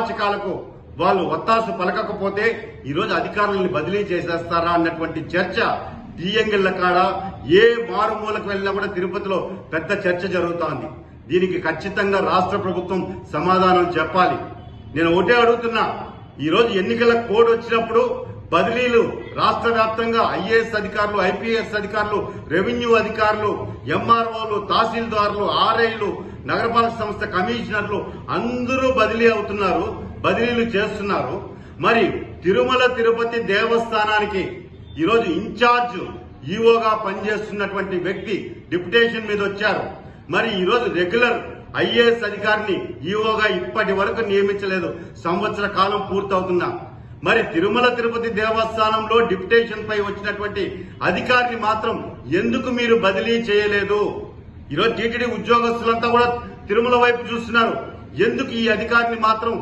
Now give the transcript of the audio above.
అరాచకాలకు వాళ్ళు ఒత్తాసు పలకకపోతే ఈరోజు అధికారులను బదిలీ చేసేస్తారా అన్నటువంటి చర్చ తీయంగిళ్ల కాడ ఏ మారుమూలకు వెళ్ళినా కూడా తిరుపతిలో పెద్ద చర్చ జరుగుతోంది. దీనికి ఖచ్చితంగా రాష్ట్ర ప్రభుత్వం సమాధానం చెప్పాలి. నేను ఒకటే అడుగుతున్నా, ఈరోజు ఎన్నికల కోడ్ వచ్చినప్పుడు బదిలీలు రాష్ట్ర వ్యాప్తంగా ఐఏఎస్ అధికారులు, ఐపీఎస్ అధికారులు, రెవెన్యూ అధికారులు, ఎంఆర్ఓలు, తహసీల్దార్లు, ఆర్ఐలు, నగరపాలక సంస్థ కమిషనర్లు అందరూ బదిలీ అవుతున్నారు, బదిలీలు చేస్తున్నారు. మరి తిరుమల తిరుపతి దేవస్థానానికి ఈరోజు ఇన్ఛార్జ్ ఈఓగా పనిచేస్తున్నటువంటి వ్యక్తి డిప్యుటేషన్ మీద వచ్చారు. మరి ఈరోజు రెగ్యులర్ ఐఏఎస్ అధికారిని ఈఓగా ఇప్పటి వరకు నియమించలేదు. సంవత్సర కాలం పూర్తవుతున్నా మరి తిరుమల తిరుపతి దేవస్థానంలో డిప్యుటేషన్ పై వచ్చినటువంటి అధికారిని మాత్రం ఎందుకు మీరు బదిలీ చేయలేదు? ఈరోజు టీటీడీ ఉద్యోగస్తులంతా కూడా తిరుమల వైపు చూస్తున్నారు. ఎందుకు ఈ అధికారిని మాత్రం